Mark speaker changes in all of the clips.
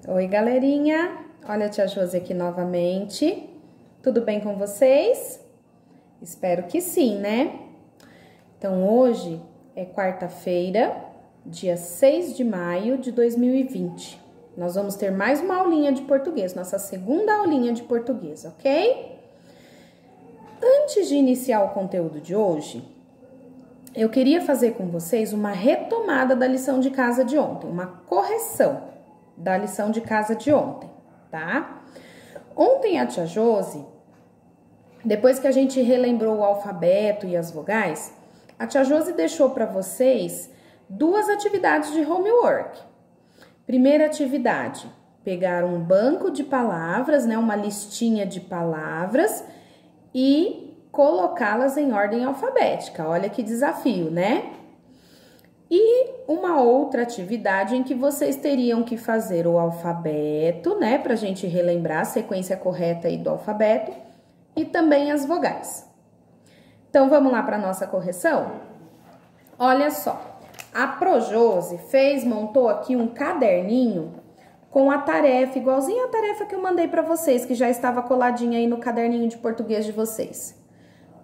Speaker 1: Oi, galerinha! Olha a tia Josi aqui novamente. Tudo bem com vocês? Espero que sim, né? Então, hoje é quarta-feira, dia 6 de maio de 2020. Nós vamos ter mais uma aulinha de português, nossa segunda aulinha de português, ok? Antes de iniciar o conteúdo de hoje, eu queria fazer com vocês uma retomada da lição de casa de ontem, uma correção da lição de casa de ontem, tá? Ontem a tia Josi, depois que a gente relembrou o alfabeto e as vogais, a tia Josi deixou para vocês duas atividades de homework. Primeira atividade, pegar um banco de palavras, né, uma listinha de palavras e colocá-las em ordem alfabética. Olha que desafio, né? E uma outra atividade em que vocês teriam que fazer o alfabeto, né, pra gente relembrar a sequência correta aí do alfabeto e também as vogais. Então, vamos lá para nossa correção? Olha só, a Projosi montou aqui um caderninho com a tarefa, igualzinha a tarefa que eu mandei para vocês, que já estava coladinha aí no caderninho de português de vocês,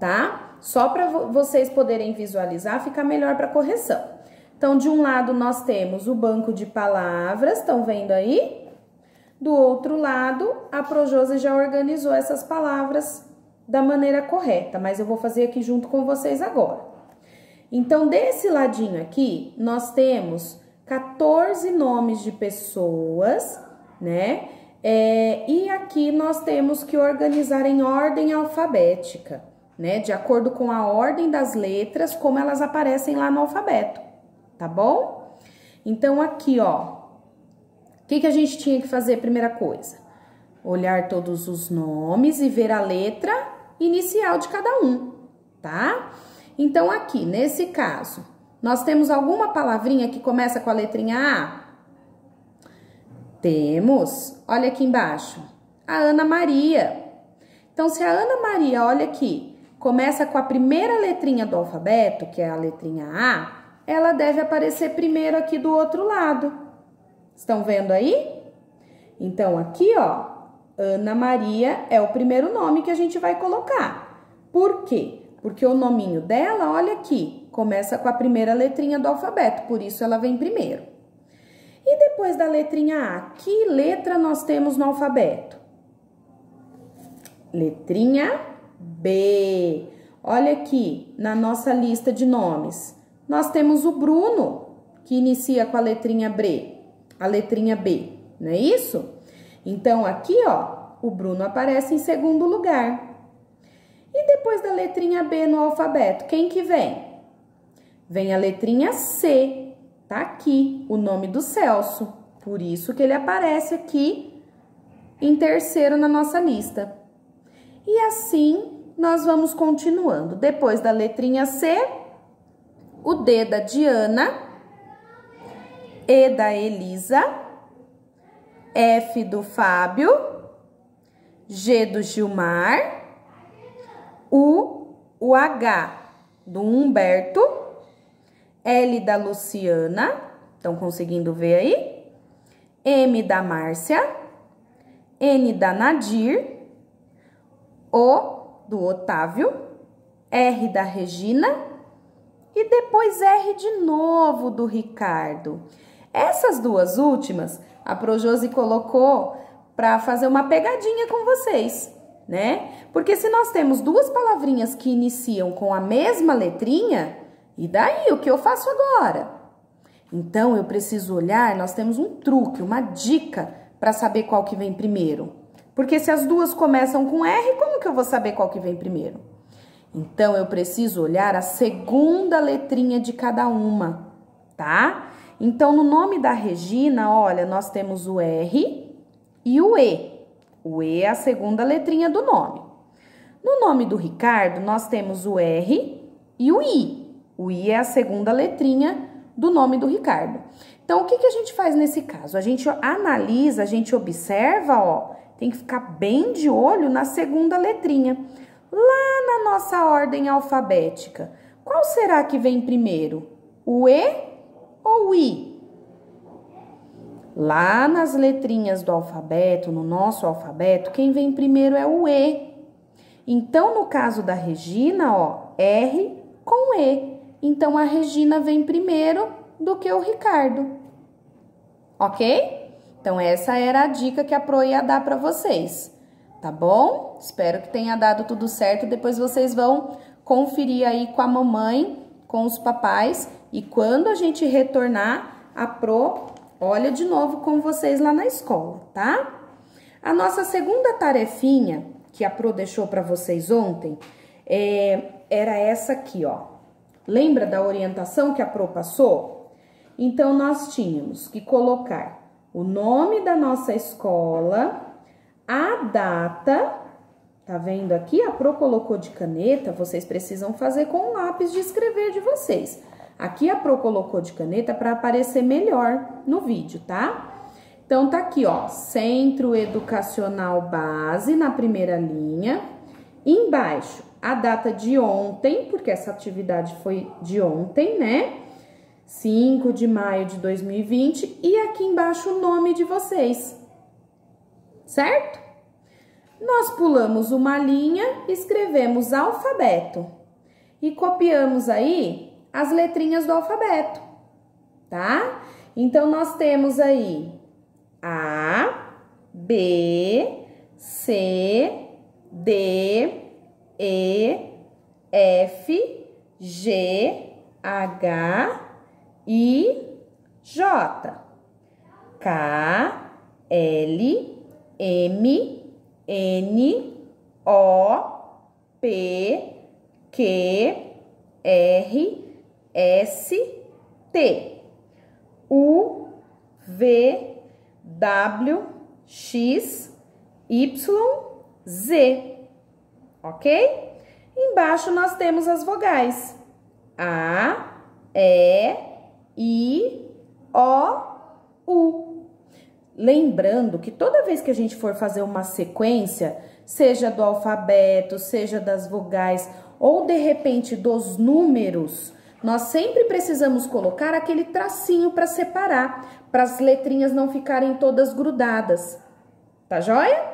Speaker 1: tá? Só para vocês poderem visualizar, fica melhor para correção. Então, de um lado, nós temos o banco de palavras, estão vendo aí? Do outro lado, a Projosi já organizou essas palavras da maneira correta, mas eu vou fazer aqui junto com vocês agora. Então, desse ladinho aqui, nós temos 14 nomes de pessoas, né? E aqui nós temos que organizar em ordem alfabética, né? De acordo com a ordem das letras, como elas aparecem lá no alfabeto. Tá bom? Então, aqui, ó, o que a gente tinha que fazer? Primeira coisa, olhar todos os nomes e ver a letra inicial de cada um, tá? Então, aqui, nesse caso, nós temos alguma palavrinha que começa com a letrinha A? Temos, olha aqui embaixo, a Ana Maria. Então, se a Ana Maria, olha aqui, começa com a primeira letrinha do alfabeto, que é a letrinha A, ela deve aparecer primeiro aqui do outro lado. Estão vendo aí? Então, aqui, ó, Ana Maria é o primeiro nome que a gente vai colocar. Por quê? Porque o nominho dela, olha aqui, começa com a primeira letrinha do alfabeto, por isso ela vem primeiro. E depois da letrinha A, que letra nós temos no alfabeto? Letrinha B. Olha aqui, na nossa lista de nomes. Nós temos o Bruno, que inicia com a letrinha B, não é isso? Então, aqui, ó, o Bruno aparece em segundo lugar. E depois da letrinha B no alfabeto, quem que vem? Vem a letrinha C, tá aqui, o nome do Celso. Por isso que ele aparece aqui em terceiro na nossa lista. E assim, nós vamos continuando. Depois da letrinha C, o D da Diana, E da Elisa, F do Fábio, G do Gilmar, o H do Humberto, L da Luciana, estão conseguindo ver aí? M da Márcia, N da Nadir, O do Otávio, R da Regina, e depois R de novo do Ricardo. Essas duas últimas, a Projosi colocou para fazer uma pegadinha com vocês, né? Porque se nós temos duas palavrinhas que iniciam com a mesma letrinha, e daí o que eu faço agora? Então, eu preciso olhar, nós temos um truque, uma dica para saber qual que vem primeiro. Porque se as duas começam com R, como que eu vou saber qual que vem primeiro? Então, eu preciso olhar a segunda letrinha de cada uma, tá? Então, no nome da Regina, olha, nós temos o R e o E. O E é a segunda letrinha do nome. No nome do Ricardo, nós temos o R e o I. O I é a segunda letrinha do nome do Ricardo. Então, o que a gente faz nesse caso? A gente analisa, a gente observa, ó, tem que ficar bem de olho na segunda letrinha. Lá na nossa ordem alfabética, qual será que vem primeiro? O E ou o I? Lá nas letrinhas do alfabeto, no nosso alfabeto, quem vem primeiro é o E. Então, no caso da Regina, ó, R com E. Então, a Regina vem primeiro do que o Ricardo. Ok? Então, essa era a dica que a Pro ia dar para vocês. Tá bom? Espero que tenha dado tudo certo. Depois vocês vão conferir aí com a mamãe, com os papais. E quando a gente retornar, a Pro olha de novo com vocês lá na escola, tá? A nossa segunda tarefinha que a Pro deixou para vocês ontem, era essa aqui, ó. Lembra da orientação que a Pro passou? Então, nós tínhamos que colocar o nome da nossa escola, a data, tá vendo aqui? A Pro colocou de caneta, vocês precisam fazer com o lápis de escrever de vocês. Aqui a Pro colocou de caneta para aparecer melhor no vídeo, tá? Então, tá aqui, ó, Centro Educacional Base, na primeira linha. Embaixo, a data de ontem, porque essa atividade foi de ontem, né? 5 de maio de 2020. E aqui embaixo, o nome de vocês. Certo? Nós pulamos uma linha, escrevemos alfabeto. E copiamos aí as letrinhas do alfabeto, tá? Então, nós temos aí A, B, C, D, E, F, G, H, I, J, K, L, M, N, O, P, Q, R, S, T, U, V, W, X, Y, Z, ok? Embaixo nós temos as vogais A, E, I, O, U. Lembrando que toda vez que a gente for fazer uma sequência, seja do alfabeto, seja das vogais ou de repente dos números, nós sempre precisamos colocar aquele tracinho para separar, para as letrinhas não ficarem todas grudadas. Tá joia?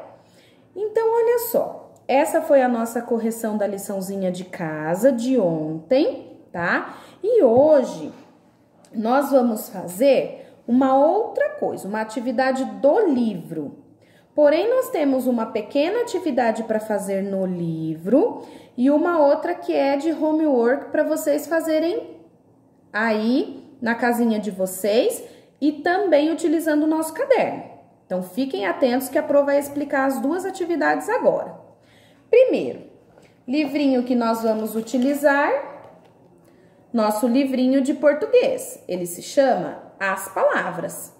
Speaker 1: Então, olha só. Essa foi a nossa correção da liçãozinha de casa de ontem, tá? E hoje nós vamos fazer uma outra coisa, uma atividade do livro. Porém, nós temos uma pequena atividade para fazer no livro e uma outra que é de homework para vocês fazerem aí na casinha de vocês e também utilizando o nosso caderno. Então, fiquem atentos que a Pro vai explicar as duas atividades agora. Primeiro, livrinho que nós vamos utilizar, nosso livrinho de português. Ele se chama As Palavras,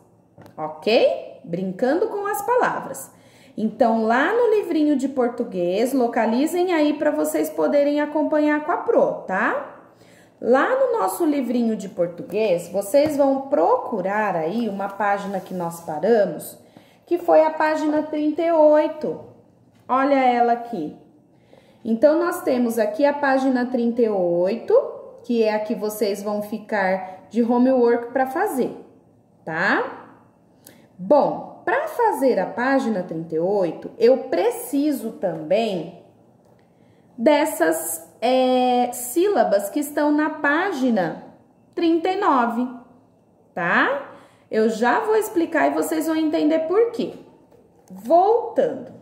Speaker 1: ok? Brincando com as palavras. Então, lá no livrinho de português, localizem aí para vocês poderem acompanhar com a Pro, tá? Lá no nosso livrinho de português, vocês vão procurar aí uma página que nós paramos, que foi a página 38. Olha ela aqui. Então, nós temos aqui a página 38, que é a que vocês vão ficar de homework para fazer, tá? Bom, para fazer a página 38, eu preciso também dessas sílabas que estão na página 39, tá? Eu já vou explicar e vocês vão entender por quê. Voltando.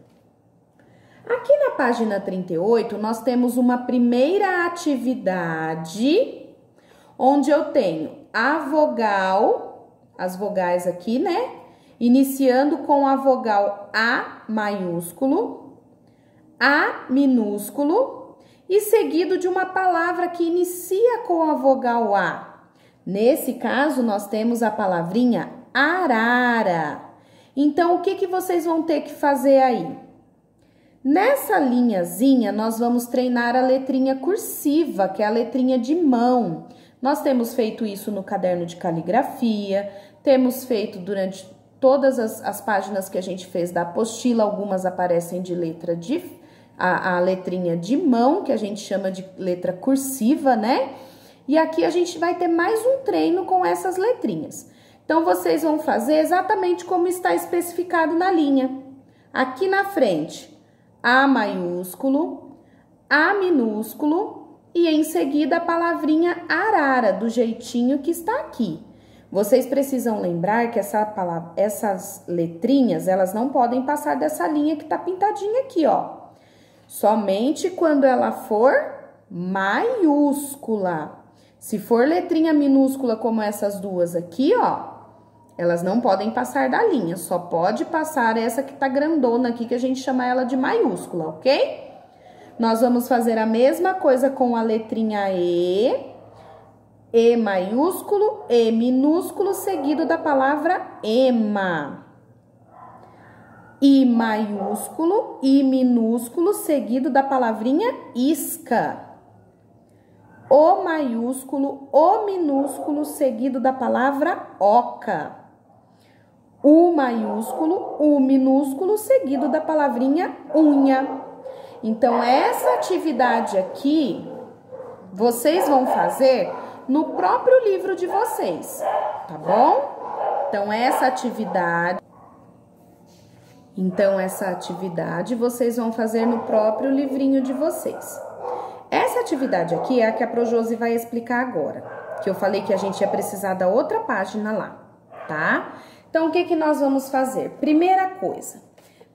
Speaker 1: Aqui na página 38, nós temos uma primeira atividade, onde eu tenho a vogal, as vogais aqui, né? Iniciando com a vogal A maiúsculo, A minúsculo e seguido de uma palavra que inicia com a vogal A. Nesse caso, nós temos a palavrinha arara. Então, o que vocês vão ter que fazer aí? Nessa linhazinha, nós vamos treinar a letrinha cursiva, que é a letrinha de mão. Nós temos feito isso no caderno de caligrafia, temos feito durante todas as páginas que a gente fez da apostila, algumas aparecem de letra de... a letrinha de mão, que a gente chama de letra cursiva, né? E aqui a gente vai ter mais um treino com essas letrinhas. Então, Então, vocês vão fazer exatamente como está especificado na linha. Aqui na frente, A maiúsculo, A minúsculo e em seguida a palavrinha arara, do jeitinho que está aqui. Vocês precisam lembrar que essas letrinhas, elas não podem passar dessa linha que tá pintadinha aqui, ó. Somente quando ela for maiúscula. Se for letrinha minúscula como essas duas aqui, ó, elas não podem passar da linha, só pode passar essa que tá grandona aqui, que a gente chama ela de maiúscula, ok? Nós vamos fazer a mesma coisa com a letrinha E maiúsculo, E minúsculo, seguido da palavra ema. I maiúsculo, I minúsculo, seguido da palavrinha isca. O maiúsculo, O minúsculo, seguido da palavra oca. U maiúsculo, U minúsculo, seguido da palavrinha unha. Então, essa atividade aqui, vocês vão fazer no próprio livro de vocês, tá bom? Então, essa atividade vocês vão fazer no próprio livrinho de vocês. Essa atividade aqui é a que a Projosi vai explicar agora, que eu falei que a gente ia precisar da outra página lá, tá? Então, o que que nós vamos fazer? Primeira coisa,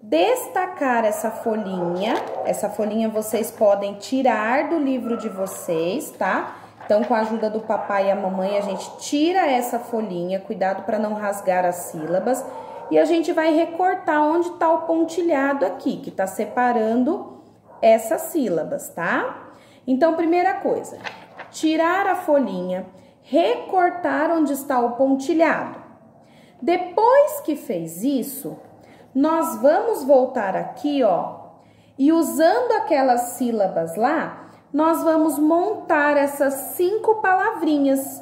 Speaker 1: destacar essa folhinha. Essa folhinha vocês podem tirar do livro de vocês, tá? Então, com a ajuda do papai e a mamãe, a gente tira essa folhinha, cuidado para não rasgar as sílabas. E a gente vai recortar onde tá o pontilhado aqui, que tá separando essas sílabas, tá? Então, primeira coisa, tirar a folhinha, recortar onde está o pontilhado. Depois que fez isso, nós vamos voltar aqui, ó, e usando aquelas sílabas lá, nós vamos montar essas 5 palavrinhas.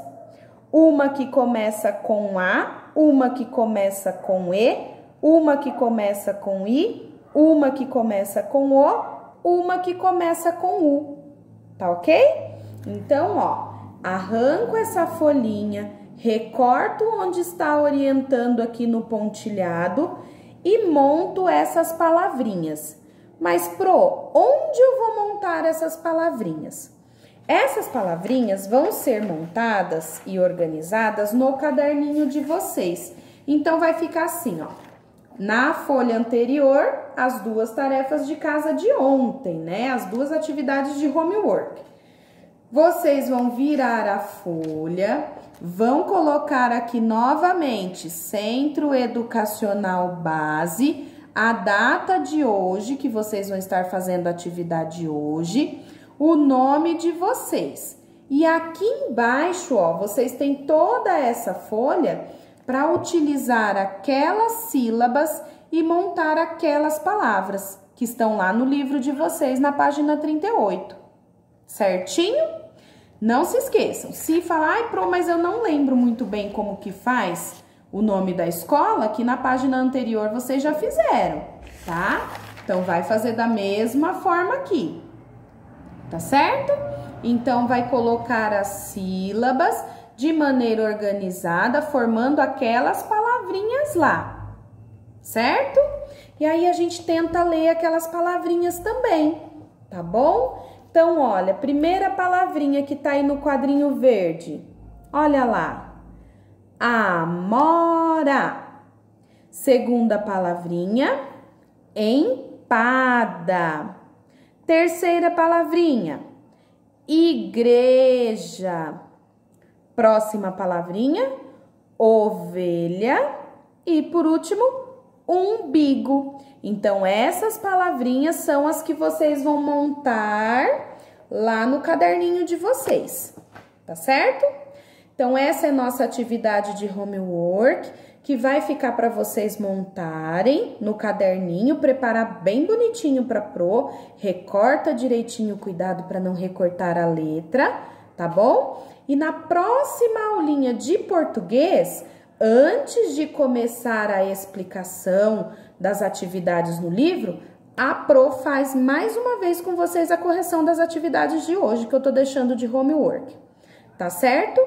Speaker 1: Uma que começa com A, uma que começa com E, uma que começa com I, uma que começa com O, uma que começa com U. Tá ok? Então, ó, arranco essa folhinha, recorto onde está orientando aqui no pontilhado e monto essas palavrinhas. Mas, Pro, onde eu vou montar essas palavrinhas? Essas palavrinhas vão ser montadas e organizadas no caderninho de vocês. Então, vai ficar assim, ó. Na folha anterior, as 2 tarefas de casa de ontem, né? As 2 atividades de homework. Vocês vão virar a folha, vão colocar aqui novamente Centro Educacional Base, a data de hoje, que vocês vão estar fazendo a atividade hoje, o nome de vocês. E aqui embaixo, ó, vocês têm toda essa folha para utilizar aquelas sílabas e montar aquelas palavras que estão lá no livro de vocês, na página 38. Certinho? Não se esqueçam. Se falar, ai, Pro, mas eu não lembro muito bem como que faz o nome da escola, que na página anterior vocês já fizeram, tá? Então, vai fazer da mesma forma aqui, tá certo? Então, vai colocar as sílabas de maneira organizada, formando aquelas palavrinhas lá, certo? E aí, a gente tenta ler aquelas palavrinhas também, tá bom? Então, olha, primeira palavrinha que tá aí no quadrinho verde, olha lá, amora. Segunda palavrinha, empada. Terceira palavrinha, igreja. Próxima palavrinha, ovelha. E por último, umbigo. Então, essas palavrinhas são as que vocês vão montar lá no caderninho de vocês, tá certo? Então, essa é nossa atividade de homework, que vai ficar para vocês montarem no caderninho, preparar bem bonitinho para Pro, recorta direitinho, cuidado para não recortar a letra, tá bom? E na próxima aulinha de português, antes de começar a explicação das atividades no livro, a Pro faz mais uma vez com vocês a correção das atividades de hoje, que eu tô deixando de homework, tá certo?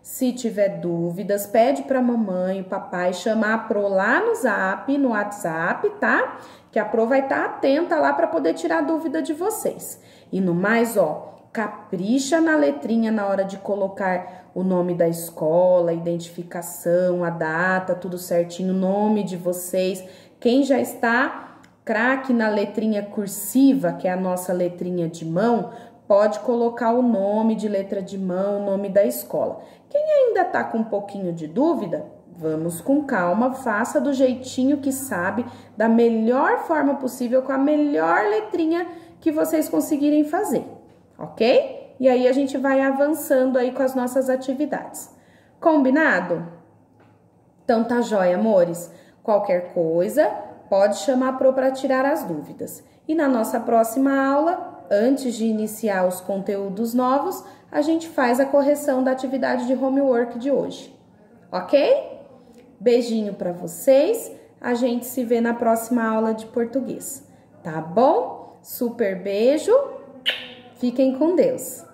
Speaker 1: Se tiver dúvidas, pede para mamãe, o papai chamar a Pro lá no Zap, no WhatsApp, tá? Que a Pro vai estar atenta lá para poder tirar dúvida de vocês. E no mais, ó, capricha na letrinha na hora de colocar o nome da escola, a identificação, a data, tudo certinho, o nome de vocês. Quem já está craque na letrinha cursiva, que é a nossa letrinha de mão, pode colocar o nome de letra de mão, o nome da escola. Quem ainda tá com um pouquinho de dúvida, vamos com calma, faça do jeitinho que sabe, da melhor forma possível, com a melhor letrinha que vocês conseguirem fazer, ok? E aí a gente vai avançando aí com as nossas atividades. Combinado? Então tá jóia, amores. Qualquer coisa, pode chamar a Pro para tirar as dúvidas. E na nossa próxima aula, antes de iniciar os conteúdos novos, a gente faz a correção da atividade de homework de hoje, ok? Beijinho para vocês, a gente se vê na próxima aula de português, tá bom? Super beijo, fiquem com Deus!